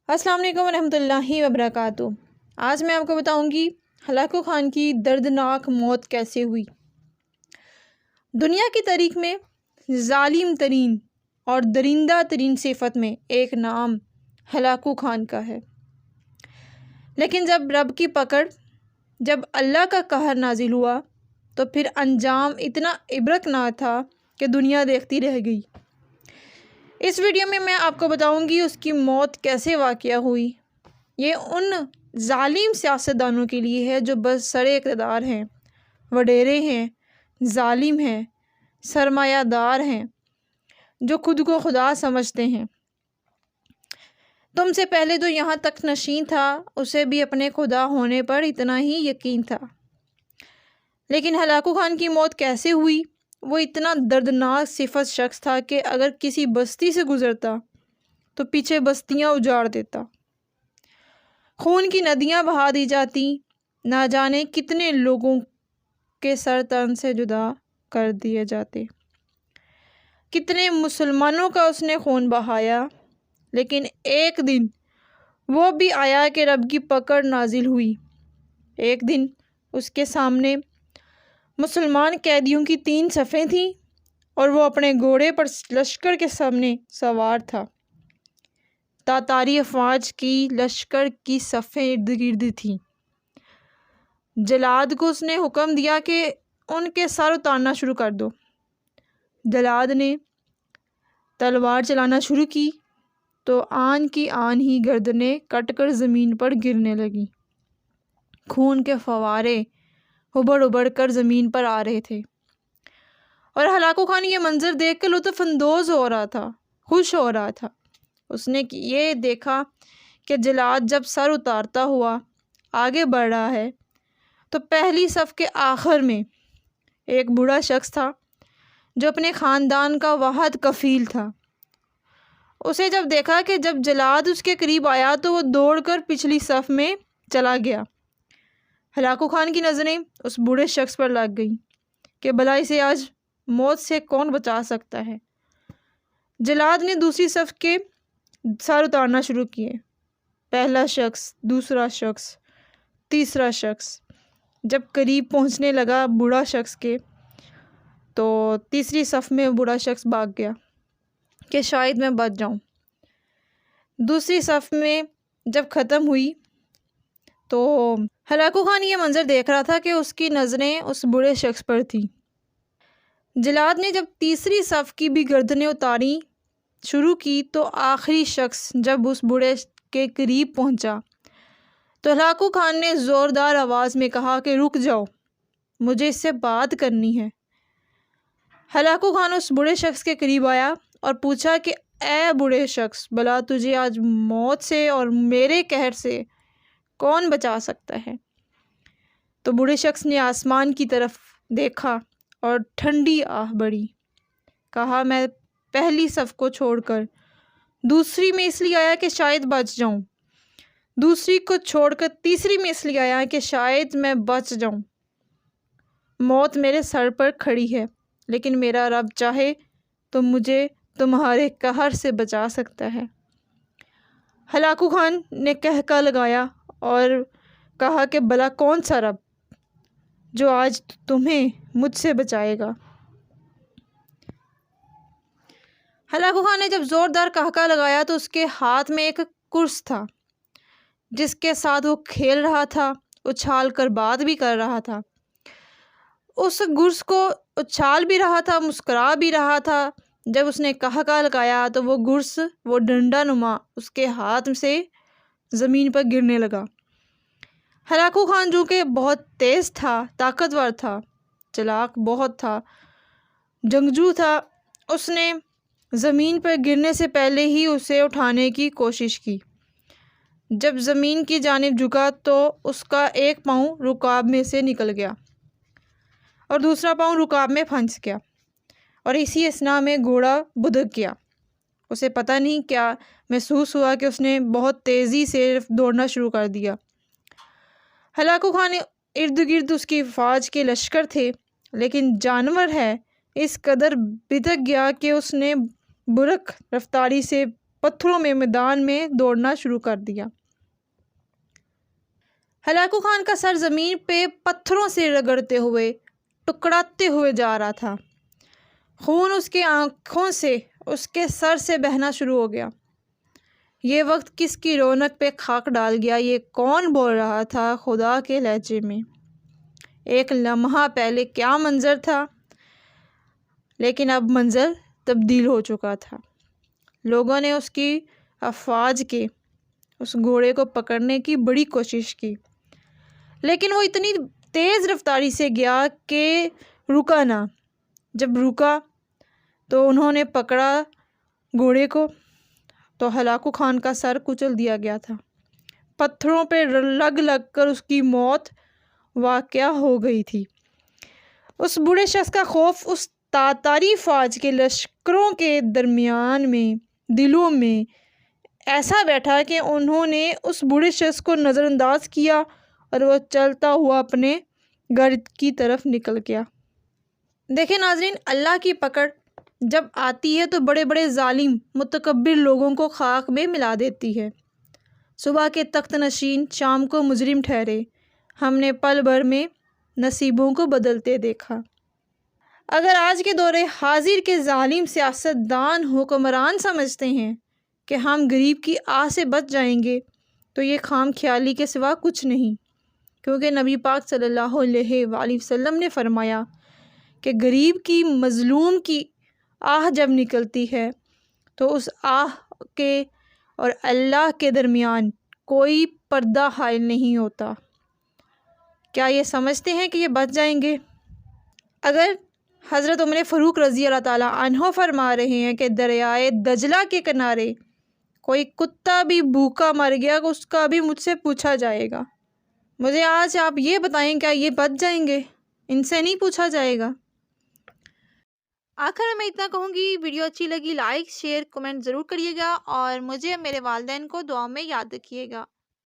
السلام علیکم ورحمۃ اللہ وبرکاتہ۔ آج میں آپ کو بتاؤں گی ہلاکو خان کی دردناک موت کیسے ہوئی۔ دنیا کی تاریخ میں ظالم ترین اور درندہ ترین صفت میں ایک نام ہلاکو خان کا ہے، لیکن جب رب کی پکڑ، جب اللہ کا قہر نازل ہوا تو پھر انجام اتنا عبرتناک تھا کہ دنیا دیکھتی رہ گئی۔ اس ویڈیو میں آپ کو بتاؤں گی اس کی موت کیسے واقع ہوئی۔ یہ ان ظالم سیاستدانوں کے لیے ہے جو بس سر اقتدار ہیں، وڈیرے ہیں، ظالم ہیں، سرمایہ دار ہیں، جو خود کو خدا سمجھتے ہیں۔ تم سے پہلے جو یہاں تک نشین تھا اسے بھی اپنے خدا ہونے پر اتنا ہی یقین تھا، لیکن ہلاکو خان کی موت کیسے ہوئی؟ وہ اتنا دردناک صفت شخص تھا کہ اگر کسی بستی سے گزرتا تو پیچھے بستیاں اجاڑ دیتا، خون کی ندیاں بہا دی جاتی، نہ جانے کتنے لوگوں کے سر تن سے جدا کر دیے جاتے، کتنے مسلمانوں کا اس نے خون بہایا۔ لیکن ایک دن وہ بھی آیا کہ رب کی پکڑ نازل ہوئی۔ ایک دن اس کے سامنے مسلمان قیدیوں کی 3 صفیں تھیں اور وہ اپنے گھوڑے پر لشکر کے سامنے سوار تھا۔ تاتاری افواج کی لشکر کی صفیں ارد گرد تھیں۔ جلاد کو اس نے حکم دیا کہ ان کے سر اتارنا شروع کر دو۔ جلاد نے تلوار چلانا شروع کی تو آن کی آن ہی گردنیں کٹ کر زمین پر گرنے لگیں۔ خون کے فوارے ابڑ ابڑ کر زمین پر آ رہے تھے اور ہلاکو خان یہ منظر دیکھ کر لطف اندوز ہو رہا تھا، خوش ہو رہا تھا۔ اس نے یہ دیکھا کہ جلاد جب سر اتارتا ہوا آگے بڑھ رہا ہے تو پہلی صف کے آخر میں ایک بوڑھا شخص تھا جو اپنے خاندان کا واحد کفیل تھا۔ اسے جب دیکھا کہ جب جلاد اس کے قریب آیا تو وہ دوڑ کر پچھلی صف میں چلا گیا۔ ہلاکو خان کی نظریں اس بوڑھے شخص پر لگ گئیں کہ بھلا اسے آج موت سے کون بچا سکتا ہے۔ جلاد نے دوسری صف کے سر اتارنا شروع کیے، پہلا شخص، دوسرا شخص، تیسرا شخص۔ جب قریب پہنچنے لگا بوڑھا شخص کے تو تیسری صف میں بوڑھا شخص بھاگ گیا کہ شاید میں بچ جاؤں۔ دوسری صف میں جب ختم ہوئی تو ہلاکو خان یہ منظر دیکھ رہا تھا کہ اس کی نظریں اس بوڑھے شخص پر تھیں۔ جلاد نے جب تیسری صف کی بھی گردنیں اتاری شروع کی تو آخری شخص جب اس بوڑھے کے قریب پہنچا تو ہلاکو خان نے زوردار آواز میں کہا کہ رک جاؤ، مجھے اس سے بات کرنی ہے۔ ہلاکو خان اس بوڑھے شخص کے قریب آیا اور پوچھا کہ اے بوڑھے شخص، بھلا تجھے آج موت سے اور میرے قہر سے کون بچا سکتا ہے؟ تو بوڑھے شخص نے آسمان کی طرف دیکھا اور ٹھنڈی آہ بھری، کہا میں پہلی صف کو چھوڑ کر دوسری میں اس لیے آیا کہ شاید بچ جاؤں، دوسری کو چھوڑ کر تیسری میں اس لیے آیا کہ شاید میں بچ جاؤں۔ موت میرے سر پر کھڑی ہے، لیکن میرا رب چاہے تو مجھے تمہارے قہر سے بچا سکتا ہے۔ ہلاکو خان نے قہقہ لگایا اور کہا کہ بھلا کون سا رب جو آج تمہیں مجھ سے بچائے گا؟ ہلاکو خان نے جب زوردار قہقہ لگایا تو اس کے ہاتھ میں ایک کرس تھا جس کے ساتھ وہ کھیل رہا تھا، اچھال کر بات بھی کر رہا تھا۔ اس گرس کو اچھال بھی رہا تھا، مسکرا بھی رہا تھا۔ جب اس نے قہقہ لگایا تو وہ گرس، وہ ڈنڈا نما اس کے ہاتھ سے زمین پر گرنے لگا۔ ہلاکو خان جو کہ بہت تیز تھا، طاقتور تھا، چلاک بہت تھا، جنگجو تھا، اس نے زمین پر گرنے سے پہلے ہی اسے اٹھانے کی کوشش کی۔ جب زمین کی جانب جھکا تو اس کا ایک پاؤں رکاب میں سے نکل گیا اور دوسرا پاؤں رکاب میں پھنس گیا اور اسی اثناء میں گھوڑا بدک گیا۔ اسے پتہ نہیں کیا محسوس ہوا کہ اس نے بہت تیزی سے دوڑنا شروع کر دیا۔ ہلاکو خان ارد گرد اس کی فوج کے لشکر تھے، لیکن جانور ہے اس قدر بدک گیا کہ اس نے برق رفتاری سے پتھروں میں میدان میں دوڑنا شروع کر دیا۔ ہلاکو خان کا سر زمین پہ پتھروں سے رگڑتے ہوئے ٹکراتے ہوئے جا رہا تھا۔ خون اس کے آنکھوں سے اس کے سر سے بہنا شروع ہو گیا۔ یہ وقت کس کی رونق پہ خاک ڈال گیا؟ یہ کون بول رہا تھا خدا کے لہجے میں؟ ایک لمحہ پہلے کیا منظر تھا، لیکن اب منظر تبدیل ہو چکا تھا۔ لوگوں نے اس کی افواج کے اس گھوڑے کو پکڑنے کی بڑی کوشش کی، لیکن وہ اتنی تیز رفتاری سے گیا کہ رکا نہ۔ جب رکا تو انہوں نے پکڑا گھوڑے کو تو ہلاکو خان کا سر کچل دیا گیا تھا۔ پتھروں پہ لگ لگ کر اس کی موت واقع ہو گئی تھی۔ اس بوڑھے شخص کا خوف اس تاتاری فوج کے لشکروں کے درمیان میں دلوں میں ایسا بیٹھا کہ انہوں نے اس بوڑھے شخص کو نظر انداز کیا اور وہ چلتا ہوا اپنے گھر کی طرف نکل گیا۔ دیکھیں ناظرین، اللہ کی پکڑ جب آتی ہے تو بڑے بڑے ظالم متکبر لوگوں کو خاک میں ملا دیتی ہے۔ صبح کے تخت نشین شام کو مجرم ٹھہرے، ہم نے پل بھر میں نصیبوں کو بدلتے دیکھا۔ اگر آج کے دور حاضر کے ظالم سیاست دان حکمران سمجھتے ہیں کہ ہم غریب کی آہ سے بچ جائیں گے تو یہ خام خیالی کے سوا کچھ نہیں، کیونکہ نبی پاک صلی اللہ علیہ وآلہ وسلم نے فرمایا کہ غریب کی، مظلوم کی آہ جب نکلتی ہے تو اس آہ کے اور اللہ کے درمیان کوئی پردہ حائل نہیں ہوتا۔ کیا یہ سمجھتے ہیں کہ یہ بچ جائیں گے؟ اگر حضرت عمر فاروق رضی اللہ تعالیٰ عنہ فرما رہے ہیں کہ دریائے دجلہ کے کنارے کوئی کتا بھی بھوکا مر گیا، اس کا بھی مجھ سے پوچھا جائے گا۔ مجھے آج آپ یہ بتائیں کیا یہ بچ جائیں گے؟ ان سے نہیں پوچھا جائے گا۔ آخر میں اتنا کہوں گی، ویڈیو اچھی لگی لائک شیئر کمنٹ ضرور کریے گا، اور مجھے میرے والدین کو دعا میں یاد رکھیے گا۔